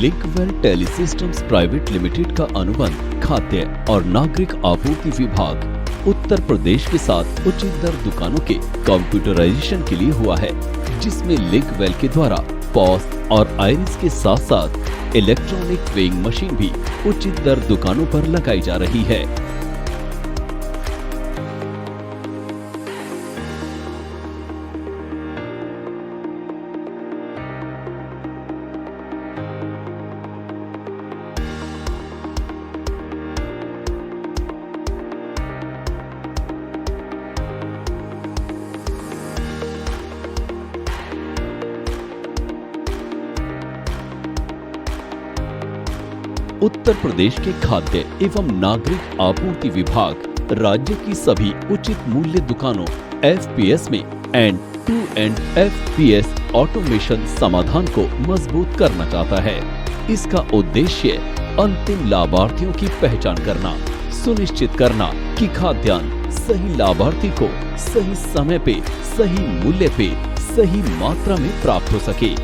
लिंकवेल टेलीसिस्टम्स private limited का अनुबंध खाद्य और नागरिक आपूर्ति विभाग उत्तर प्रदेश के साथ उचित दर दुकानों के कंप्यूटराइजेशन के लिए हुआ है, जिसमें लिंकवेल के द्वारा पॉस और आइरिस के साथ साथ इलेक्ट्रॉनिक वेइंग मशीन भी उचित दर दुकानों पर लगाई जा रही है। उत्तर प्रदेश के खाद्य एवं नागरिक आपूर्ति विभाग राज्य की सभी उचित मूल्य दुकानों एफपीएस में end to end FPS automation समाधान को मजबूत करना चाहता है। इसका उद्देश्य अंतिम लाभार्थियों की पहचान करना, सुनिश्चित करना कि खाद्यान्न सही लाभार्थी को सही समय पे, सही मूल्य पे, सही मात्रा में प्राप्त हो सके।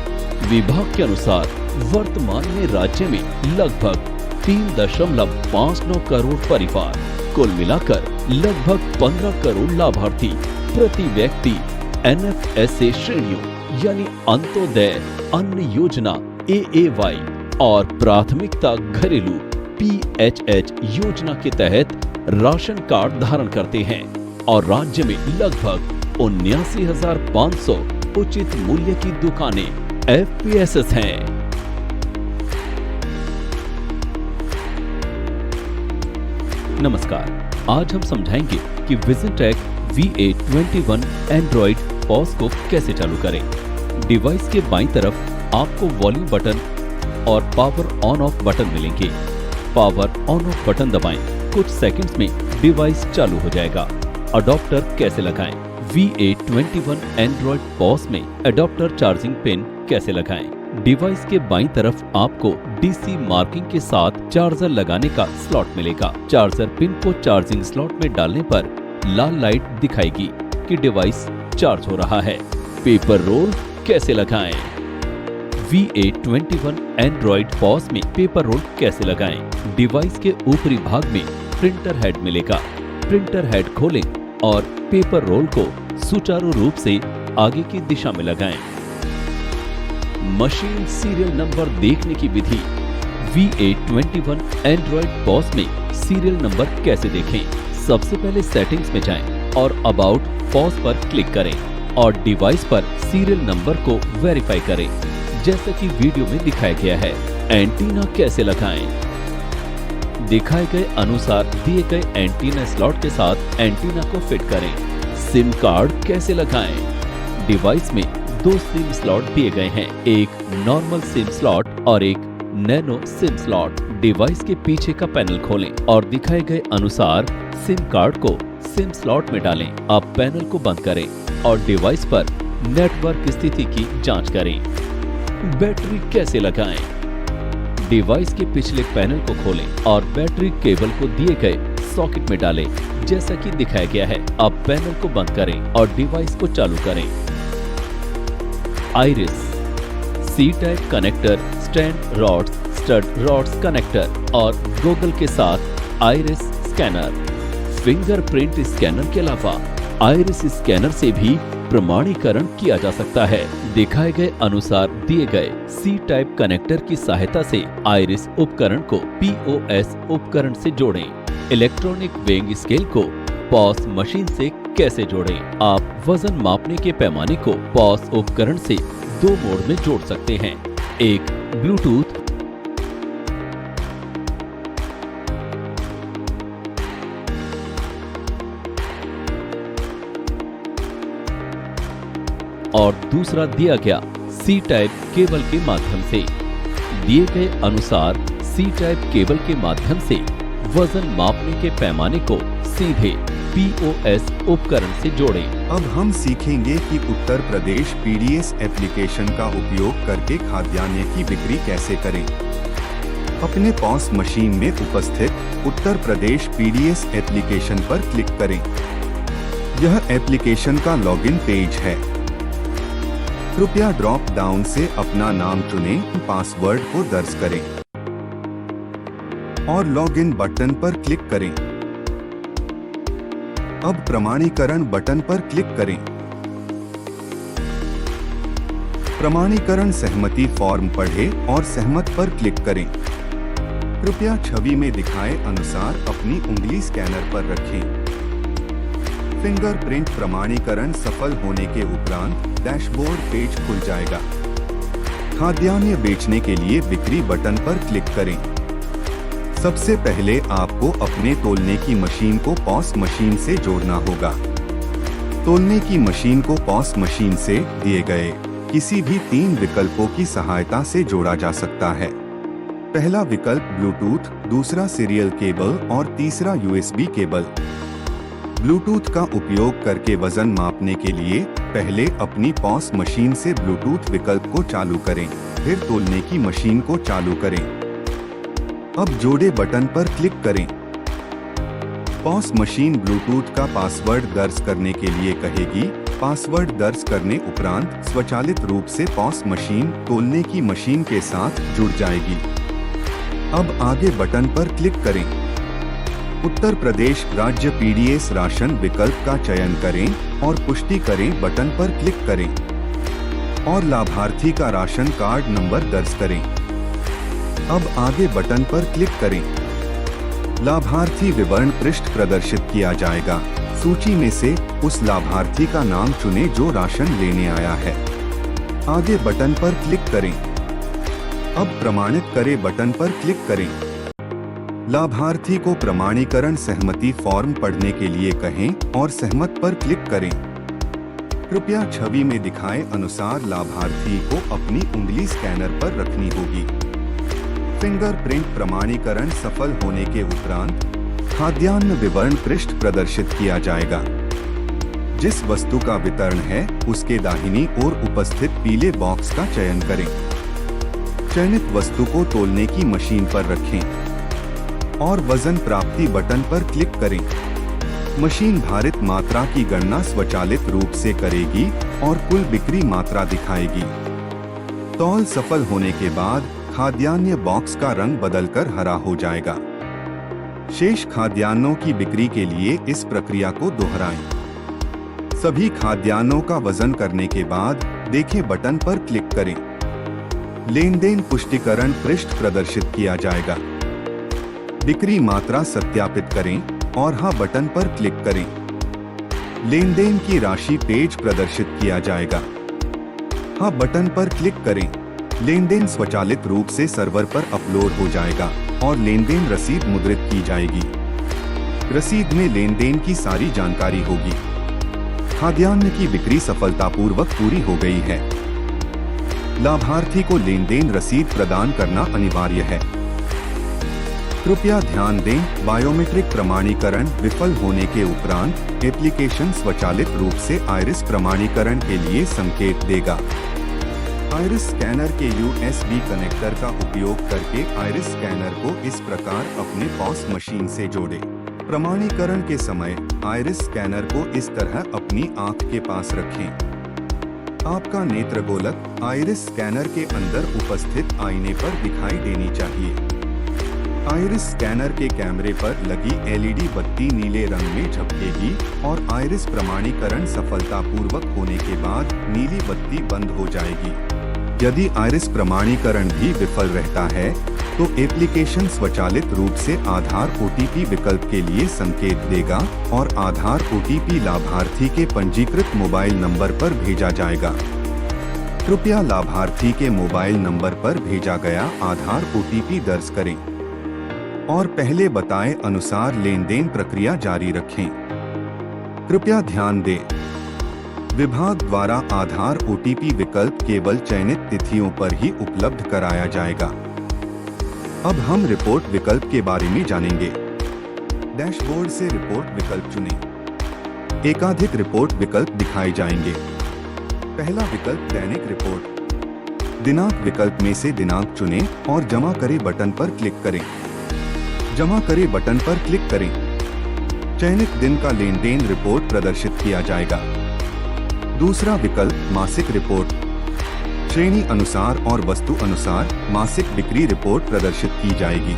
विभाग के अनुसार वर्तमान में राज्य में लगभग 3.59 करोड़ परिवार, कुल मिलाकर लगभग 15 करोड़ लाभार्थी प्रति व्यक्ति एनएफएसए श्रेणियों यानी अंत्योदय अन्न योजना एएवाई और प्राथमिकता घरेलू पीएचएच योजना के तहत राशन कार्ड धारण करते हैं और राज्य में लगभग 79,500 उचित मूल्य की दुकानें एफपीएसएस हैं। नमस्कार, आज हम समझाएंगे कि विजनटेक VA21 एंड्रॉइड पॉज को कैसे चालू करें। डिवाइस के बाईं तरफ आपको वॉल्यूम बटन और पावर ऑन ऑफ बटन मिलेंगे। पावर ऑन ऑफ बटन दबाएं, कुछ सेकंड्स में डिवाइस चालू हो जाएगा। अडॉप्टर कैसे लगाएं? VA21 एंड्रॉइड पॉज में अडॉप्टर चार्जिंग पिन कैसे लगाएं? डिवाइस के बाईं तरफ आपको डीसी मार्किंग के साथ चार्जर लगाने का स्लॉट मिलेगा। चार्जर पिन को चार्जिंग स्लॉट में डालने पर लाल लाइट दिखाएगी कि डिवाइस चार्ज हो रहा है। पेपर रोल कैसे लगाएं? VA21 एंड्रॉइड पॉज में पेपर रोल कैसे लगाएं? डिवाइस के ऊपरी भाग में प्रिंटर हेड मिलेगा। प्रिंटर हेड खोलें और पेपर रोल को सुचारू रूप से आगे की दिशा में लगाएं। मशीन सीरियल नंबर देखने की विधि। VA21 एंड्रॉइड पॉज में सीरियल नंबर कैसे देखें? सबसे पहले सेटिंग्स में जाएं और अबाउट पॉज पर क्लिक करें और डिवाइस पर सीरियल नंबर को वेरीफाई करें, जैसा कि वीडियो में दिखाया गया है। एंटीना कैसे लगाएं? दिखाए गए अनुसार दिए गए एंटीना स्लॉट के साथ एंटीना को फिट करें। सिम कार्ड कैसे लगाएं? डिवाइस में 2 सिम स्लॉट दिए गए हैं, एक नॉर्मल सिम स्लॉट और एक नैनो सिम स्लॉट। डिवाइस के पीछे का पैनल खोलें और दिखाए गए अनुसार सिम कार्ड को सिम स्लॉट में डालें। अब पैनल को बंद करें और डिवाइस पर नेटवर्क स्थिति की जांच करें। बैटरी कैसे लगाएं? डिवाइस के पिछले पैनल को खोलें और बैटरी केबल को दिए गए सॉकेट में डालें, जैसा कि दिखाया गया है। अब पैनल को बंद करें और डिवाइस को चालू करें। Iris, C type connector, stand rods, stud rods connector और गॉगल के साथ आइरिस स्कैनर। फिंगरप्रिंट स्कैनर के अलावा आइरिस स्कैनर से भी प्रमाणीकरण किया जा सकता है। दिखाए गए अनुसार दिए गए सी टाइप कनेक्टर की सहायता से आइरिस उपकरण को POS उपकरण से जोड़ें। इलेक्ट्रॉनिक वेइंग स्केल को पॉस मशीन से कैसे जोड़ें? आप वजन मापने के पैमाने को पॉस उपकरण से 2 मोड में जोड़ सकते हैं, एक ब्लूटूथ और दूसरा दिया गया सी टाइप केबल के माध्यम से। दिए गए अनुसार सी टाइप केबल के माध्यम से वजन मापने के पैमाने को सीधे POS उपकरण से जोड़ें। अब हम सीखेंगे कि उत्तर प्रदेश PDS एप्लीकेशन का उपयोग करके खाद्यान्न की बिक्री कैसे करें। अपने पॉस मशीन में उपस्थित उत्तर प्रदेश PDS एप्लीकेशन पर क्लिक करें। यह एप्लीकेशन का लॉगिन पेज है। कृपया ड्रॉप डाउन से अपना नाम चुनें, पासवर्ड को दर्ज करें और लॉगिन बटन पर क्लिक करें। अब प्रमाणीकरण बटन पर क्लिक करें। प्रमाणीकरण सहमति फॉर्म पढ़ें और सहमत पर क्लिक करें। कृपया छवि में दिखाए अनुसार अपनी उंगली स्कैनर पर रखें। फिंगरप्रिंट प्रमाणीकरण सफल होने के उपरांत डैशबोर्ड पेज खुल जाएगा। खाद्यान्न बेचने के लिए बिक्री बटन पर क्लिक करें। सबसे पहले आपको अपने तौलने की मशीन को पॉस मशीन से जोड़ना होगा। तौलने की मशीन को पॉस मशीन से दिए गए किसी भी 3 विकल्पों की सहायता से जोड़ा जा सकता है। पहला विकल्प ब्लूटूथ, दूसरा सीरियल केबल और तीसरा यूएसबी केबल। ब्लूटूथ का उपयोग करके वजन मापने के लिए पहले अपनी पॉस मशीन से ब्लूटूथ विकल्प को चालू करें, फिर तौलने की मशीन को चालू करें। अब जोड़े बटन पर क्लिक करें। पॉस मशीन ब्लूटूथ का पासवर्ड दर्ज करने के लिए कहेगी। पासवर्ड दर्ज करने उपरांत स्वचालित रूप से पॉस मशीन तौलने की मशीन के साथ जुड़ जाएगी। अब आगे बटन पर क्लिक करें। उत्तर प्रदेश राज्य पीडीएस राशन विकल्प का चयन करें और पुष्टि करें बटन पर क्लिक करें और लाभार्थी का राशन कार्ड नंबर दर्ज करें। अब आगे बटन पर क्लिक करें। लाभार्थी विवरण पृष्ठ प्रदर्शित किया जाएगा। सूची में से उस लाभार्थी का नाम चुनें जो राशन लेने आया है। आगे बटन पर क्लिक करें। अब प्रमाणित करें बटन पर क्लिक करें। लाभार्थी को प्रमाणीकरण सहमति फॉर्म पढ़ने के लिए कहें और सहमत पर क्लिक करें। कृपया छवि में दिखाए अनुसार लाभार्थी को अपनी उंगली स्कैनर पर रखनी होगी। फिंगरप्रिंट प्रमाणीकरण सफल होने के उपरांत खाद्यान्न विवरण पृष्ठ प्रदर्शित किया जाएगा। जिस वस्तु का वितरण है उसके दाहिनी ओर उपस्थित पीले बॉक्स का चयन करें। चयनित वस्तु को तौलने की मशीन पर रखें और वजन प्राप्ति बटन पर क्लिक करें। मशीन भारित मात्रा की गणना स्वचालित रूप से करेगी और कुल बिक्री मात्रा दिखाएगी। तौल सफल होने के बाद खाद्यान्न बॉक्स का रंग बदलकर हरा हो जाएगा। शेष खाद्यान्नों की बिक्री के लिए इस प्रक्रिया को दोहराएं। सभी खाद्यान्नों का वजन करने के बाद देखें बटन पर क्लिक करें। लेन देन पुष्टिकरण पृष्ठ प्रदर्शित किया जाएगा। बिक्री मात्रा सत्यापित करें और हाँ बटन पर क्लिक करें। लेन देन की राशि पेज प्रदर्शित किया जाएगा। हाँ बटन पर क्लिक करें। लेन देन स्वचालित रूप से सर्वर पर अपलोड हो जाएगा और लेन देन रसीद मुद्रित की जाएगी। रसीद में लेन देन की सारी जानकारी होगी। खाद्यान्न की बिक्री सफलतापूर्वक पूरी हो गई है। लाभार्थी को लेन देन रसीद प्रदान करना अनिवार्य है। कृपया ध्यान दें, बायोमेट्रिक प्रमाणीकरण विफल होने के उपरांत एप्लीकेशन स्वचालित रूप से आइरिस प्रमाणीकरण के लिए संकेत देगा। आइरिस स्कैनर के USB कनेक्टर का उपयोग करके आइरिस स्कैनर को इस प्रकार अपने पॉस मशीन से जोड़ें। प्रमाणीकरण के समय आइरिस स्कैनर को इस तरह अपनी आंख के पास रखें। आपका नेत्र गोलक आइरिस स्कैनर के अंदर उपस्थित आईने पर दिखाई देनी चाहिए। आइरिस स्कैनर के कैमरे पर लगी LED बत्ती नीले रंग में झपकेगी और आइरिस प्रमाणीकरण सफलतापूर्वक होने के बाद नीली बत्ती बंद हो जाएगी। यदि आइरिस प्रमाणीकरण भी विफल रहता है तो एप्लीकेशन स्वचालित रूप से आधार OTP विकल्प के लिए संकेत देगा और आधार OTP लाभार्थी के पंजीकृत मोबाइल नंबर पर भेजा जाएगा। कृपया लाभार्थी के मोबाइल नंबर पर भेजा गया आधार OTP दर्ज करें और पहले बताए अनुसार लेन देन प्रक्रिया जारी रखें। कृपया ध्यान दें, विभाग द्वारा आधार OTP विकल्प केवल चयनित तिथियों पर ही उपलब्ध कराया जाएगा। अब हम रिपोर्ट विकल्प के बारे में जानेंगे। डैशबोर्ड से रिपोर्ट विकल्प चुनें। एकाधिक रिपोर्ट विकल्प दिखाए जाएंगे। पहला विकल्प दैनिक रिपोर्ट। दिनांक विकल्प में से दिनांक चुनें और जमा करें बटन पर क्लिक करें। जमा करें बटन पर क्लिक करें। चयनित दिन का लेन देन रिपोर्ट प्रदर्शित किया जाएगा। दूसरा विकल्प मासिक रिपोर्ट। श्रेणी अनुसार और वस्तु अनुसार मासिक बिक्री रिपोर्ट प्रदर्शित की जाएगी।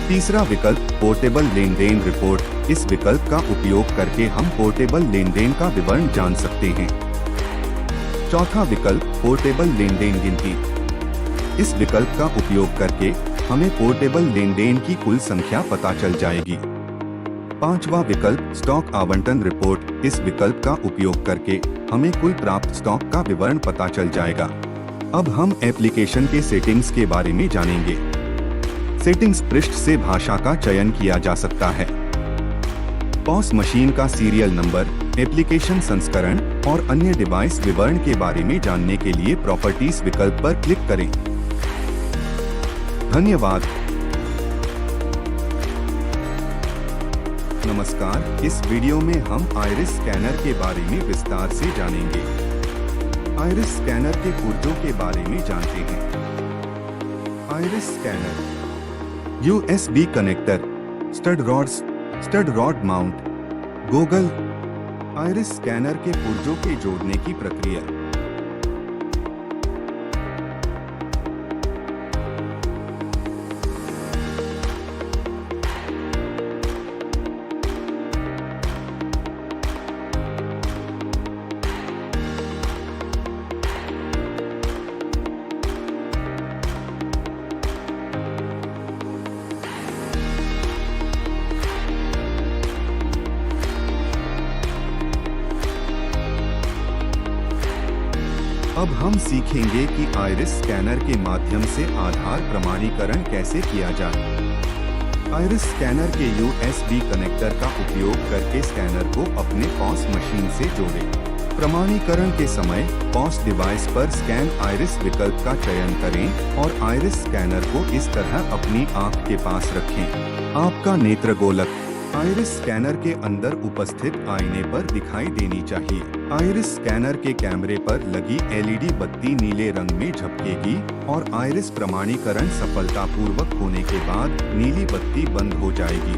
तीसरा विकल्प पोर्टेबल लेन देन रिपोर्ट। इस विकल्प का उपयोग करके हम पोर्टेबल लेन देन का विवरण जान सकते हैं। चौथा विकल्प पोर्टेबल लेन देन गिनती। इस विकल्प का उपयोग करके हमें पोर्टेबल लेन देन की कुल संख्या पता चल जाएगी। पांचवा विकल्प स्टॉक आवंटन रिपोर्ट। इस विकल्प का उपयोग करके हमें कुल प्राप्त स्टॉक का विवरण पता चल जाएगा। अब हम एप्लीकेशन के सेटिंग्स के बारे में जानेंगे। सेटिंग्स पृष्ठ से भाषा का चयन किया जा सकता है। पॉस मशीन का सीरियल नंबर, एप्लीकेशन संस्करण और अन्य डिवाइस विवरण के बारे में जानने के लिए प्रॉपर्टीज विकल्प पर क्लिक करें। धन्यवाद। नमस्कार, इस वीडियो में हम आइरिस स्कैनर के बारे में विस्तार से जानेंगे। आइरिस स्कैनर के पुर्जों के बारे में जानते हैं। Iris scanner USB connector, stud rods, stud rod mount, goggle. Iris scanner के पुर्जों के जोड़ने की प्रक्रिया। अब हम सीखेंगे कि आइरिस स्कैनर के माध्यम से आधार प्रमाणीकरण कैसे किया जाए। आइरिस स्कैनर के USB कनेक्टर का उपयोग करके स्कैनर को अपने पॉस मशीन से जोड़ें। प्रमाणीकरण के समय पॉस डिवाइस पर स्कैन आइरिस विकल्प का चयन करें और आइरिस स्कैनर को इस तरह अपनी आंख के पास रखें। आपका नेत्र गोलक आइरिस स्कैनर के अंदर उपस्थित आईने पर दिखाई देनी चाहिए। आइरिस स्कैनर के कैमरे पर लगी LED बत्ती नीले रंग में झपकेगी और आइरिस प्रमाणीकरण सफलतापूर्वक होने के बाद नीली बत्ती बंद हो जाएगी।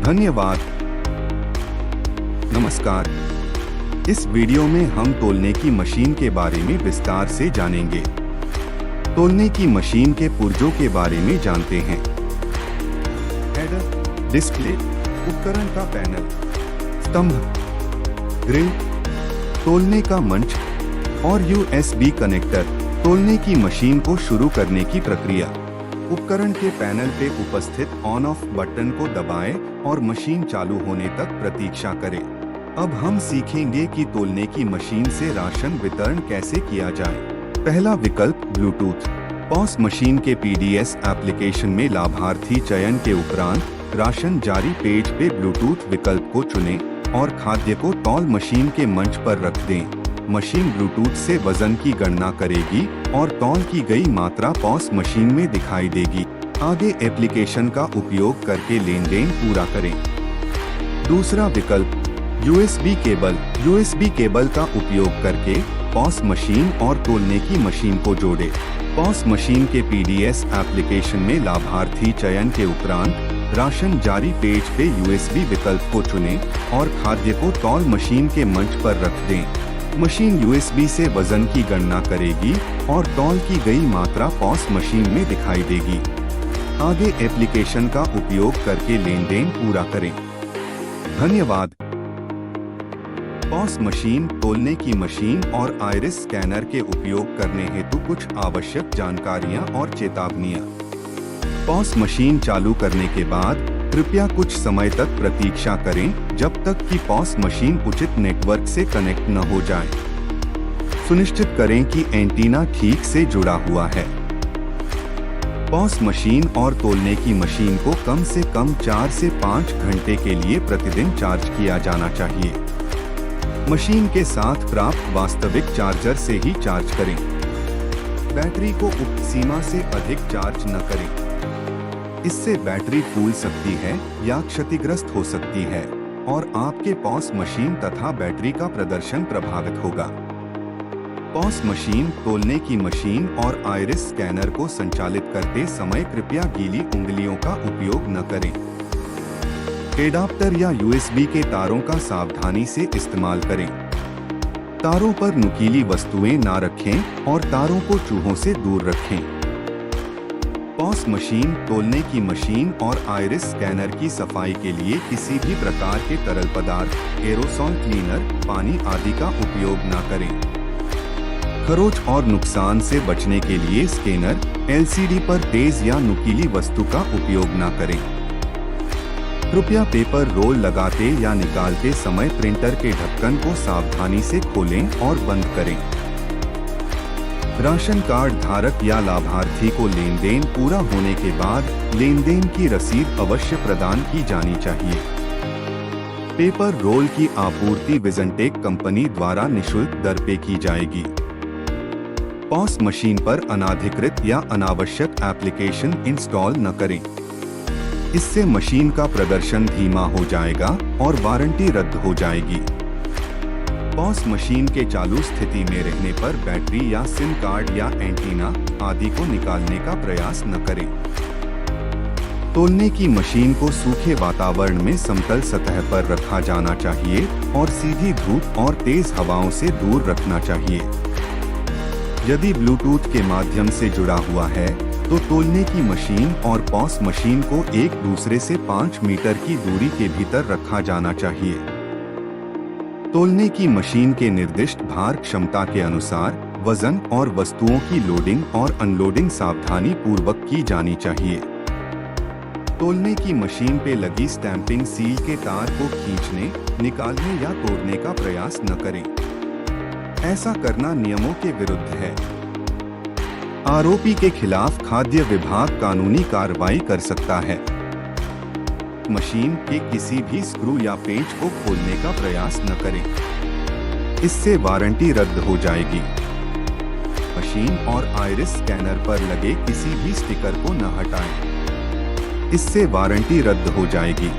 धन्यवाद। नमस्कार, इस वीडियो में हम तौलने की मशीन के बारे में विस्तार से जानेंगे। तौलने की मशीन के पुर्जों के बारे में जानते हैं। हेडर, डिस्प्ले, उपकरण का पैनल, स्तंभ, ग्रिल, तौलने का मंच और USB कनेक्टर। तौलने की मशीन को शुरू करने की प्रक्रिया। उपकरण के पैनल पे उपस्थित ऑन ऑफ बटन को दबाएं और मशीन चालू होने तक प्रतीक्षा करें। अब हम सीखेंगे कि तौलने की मशीन से राशन वितरण कैसे किया जाए। पहला विकल्प ब्लूटूथ। पॉस मशीन के PDS एप्लीकेशन में लाभार्थी चयन के उपरांत राशन जारी पेज पे ब्लूटूथ विकल्प को चुनें और खाद्य को तौल मशीन के मंच पर रख दें। मशीन ब्लूटूथ से वजन की गणना करेगी और तौल की गई मात्रा पॉस मशीन में दिखाई देगी। आगे एप्लीकेशन का उपयोग करके लेन देन पूरा करें। दूसरा विकल्प USB केबल। USB केबल का उपयोग करके पॉस मशीन और तौलने की मशीन को जोड़ें। पॉस मशीन के PDS एप्लीकेशन में लाभार्थी चयन के उपरांत राशन जारी पेज पे USB विकल्प को चुनें और खाद्य को तौल मशीन के मंच पर रख दें। मशीन USB से वजन की गणना करेगी और तौल की गई मात्रा पॉस मशीन में दिखाई देगी। आगे एप्लीकेशन का उपयोग करके लेन देन पूरा करें। धन्यवाद। पॉस मशीन, तौलने की मशीन और आइरिस स्कैनर के उपयोग करने हेतु कुछ आवश्यक जानकारियां और चेतावनियां। पॉस मशीन चालू करने के बाद कृपया कुछ समय तक प्रतीक्षा करें जब तक कि पॉस मशीन उचित नेटवर्क से कनेक्ट न हो जाए। सुनिश्चित करें कि एंटीना ठीक से जुड़ा हुआ है। पॉस मशीन और तौलने की मशीन को कम से कम 4 से 5 घंटे के लिए प्रतिदिन चार्ज किया जाना चाहिए। मशीन के साथ प्राप्त वास्तविक चार्जर से ही चार्ज करें। बैटरी को उक्त सीमा से अधिक चार्ज न करें। इससे बैटरी फूल सकती है या क्षतिग्रस्त हो सकती है और आपके पॉस मशीन तथा बैटरी का प्रदर्शन प्रभावित होगा। पॉस मशीन, तौलने की मशीन और आइरिस स्कैनर को संचालित करते समय कृपया गीली उंगलियों का उपयोग न करें। एडाप्टर या USB के तारों का सावधानी से इस्तेमाल करें। तारों पर नुकीली वस्तुएं ना रखें और तारों को चूहों से दूर रखें। पॉस मशीन, तौलने की मशीन और आइरिस स्कैनर की सफाई के लिए किसी भी प्रकार के तरल पदार्थ, एरोसॉल क्लीनर, पानी आदि का उपयोग न करें। खरोंच और नुकसान से बचने के लिए स्कैनर, एलसीडी पर तेज या नुकीली वस्तु का उपयोग न करें। कृपया पेपर रोल लगाते या निकालते समय प्रिंटर के ढक्कन को सावधानी से खोलें और बंद करें। राशन कार्ड धारक या लाभार्थी को लेन देन पूरा होने के बाद लेन देन की रसीद अवश्य प्रदान की जानी चाहिए। पेपर रोल की आपूर्ति विजनटेक कंपनी द्वारा निःशुल्क दर पे की जाएगी। पॉस मशीन पर अनाधिकृत या अनावश्यक एप्लीकेशन इंस्टॉल न करें। इससे मशीन का प्रदर्शन धीमा हो जाएगा और वारंटी रद्द हो जाएगी। पॉस मशीन के चालू स्थिति में रहने पर बैटरी या सिम कार्ड या एंटीना आदि को निकालने का प्रयास न करें। तौलने की मशीन को सूखे वातावरण में समतल सतह पर रखा जाना चाहिए और सीधी धूप और तेज हवाओं से दूर रखना चाहिए। यदि ब्लूटूथ के माध्यम से जुड़ा हुआ है तो तौलने की मशीन और पॉस मशीन को एक दूसरे से 5 मीटर की दूरी के भीतर रखा जाना चाहिए। तौलने की मशीन के निर्दिष्ट भार क्षमता के अनुसार वजन और वस्तुओं की लोडिंग और अनलोडिंग सावधानी पूर्वक की जानी चाहिए। तौलने की मशीन पे लगी स्टैंपिंग सील के तार को खींचने, निकालने या तोड़ने का प्रयास न करें। ऐसा करना नियमों के विरुद्ध है। आरोपी के खिलाफ खाद्य विभाग कानूनी कार्रवाई कर सकता है। मशीन के किसी भी स्क्रू या पेंच को खोलने का प्रयास न करें। इससे वारंटी रद्द हो जाएगी। मशीन और आइरिस स्कैनर पर लगे किसी भी स्टिकर को न हटाएं। इससे वारंटी रद्द हो जाएगी।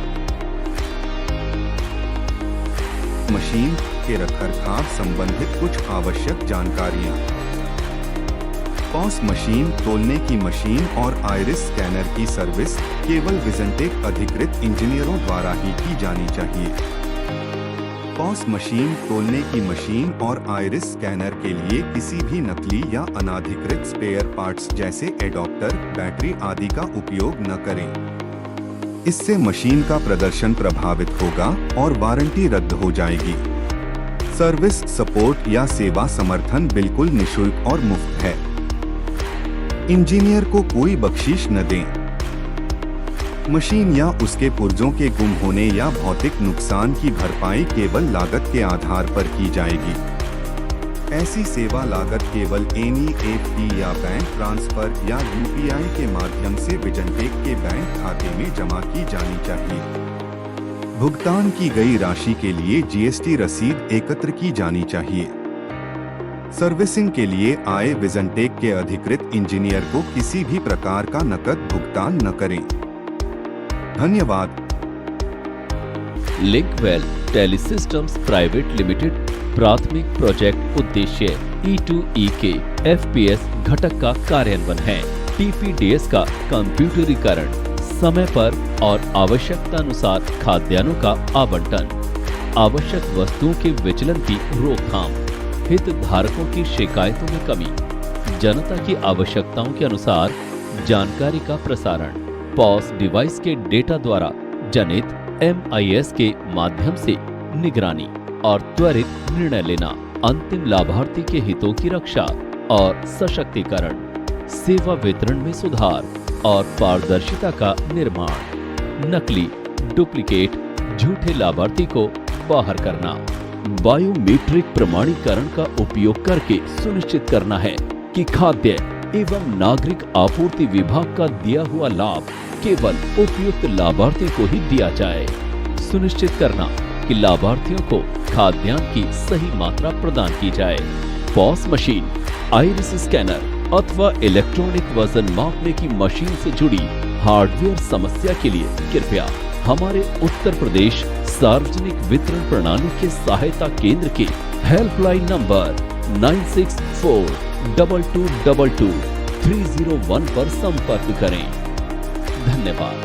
मशीन के रखरखाव संबंधित कुछ आवश्यक जानकारियां। पॉस मशीन, तौलने की मशीन और आइरिस स्कैनर की सर्विस केवल विजनटेक अधिकृत इंजीनियरों द्वारा ही की जानी चाहिए। पॉस मशीन, तौलने की मशीन और आइरिस स्कैनर के लिए किसी भी नकली या अनाधिकृत स्पेयर पार्ट्स जैसे एडॉप्टर, बैटरी आदि का उपयोग न करें। इससे मशीन का प्रदर्शन प्रभावित होगा और वारंटी रद्द हो जाएगी। सर्विस सपोर्ट या सेवा समर्थन बिल्कुल निःशुल्क और मुफ्त है। इंजीनियर को कोई बख्शीश न दें। मशीन या उसके पुर्जों के गुम होने या भौतिक नुकसान की भरपाई केवल लागत के आधार पर की जाएगी। ऐसी सेवा लागत केवल NEFT या बैंक ट्रांसफर या UPI के माध्यम से विजनटेक के बैंक खाते में जमा की जानी चाहिए। भुगतान की गई राशि के लिए GST रसीद एकत्र की जानी चाहिए। सर्विसिंग के लिए आए विजनटेक के अधिकृत इंजीनियर को किसी भी प्रकार का नकद भुगतान न करें। धन्यवाद। लिंकवेल टेलीसिस्टम्स प्राइवेट लिमिटेड प्राथमिक प्रोजेक्ट उद्देश्य E2E के FPS घटक का कार्यान्वयन है। TPDS का कंप्यूटरीकरण, समय पर और आवश्यकतानुसार खाद्यान्नों का आवंटन, आवश्यक वस्तुओं के विचलन की रोकथाम, हितधारकों की शिकायतों में कमी, जनता की आवश्यकताओं के अनुसार जानकारी का प्रसारण, पॉस डिवाइस के डेटा द्वारा जनित MIS के माध्यम से निगरानी और त्वरित निर्णय लेना, अंतिम लाभार्थी के हितों की रक्षा और सशक्तिकरण, सेवा वितरण में सुधार और पारदर्शिता का निर्माण, नकली, डुप्लीकेट, झूठे लाभार्थी को बाहर करना, बायोमेट्रिक प्रमाणीकरण का उपयोग करके सुनिश्चित करना है कि खाद्य एवं नागरिक आपूर्ति विभाग का दिया हुआ लाभ केवल उपयुक्त लाभार्थी को ही दिया जाए। सुनिश्चित करना कि लाभार्थियों को खाद्यान्न की सही मात्रा प्रदान की जाए। पॉस मशीन, आइरिस स्कैनर अथवा इलेक्ट्रॉनिक वजन मापने की मशीन से जुड़ी हार्डवेयर समस्या के लिए कृपया हमारे उत्तर प्रदेश सार्वजनिक वितरण प्रणाली के सहायता केंद्र के हेल्पलाइन नंबर 9642222301 पर संपर्क करें। धन्यवाद।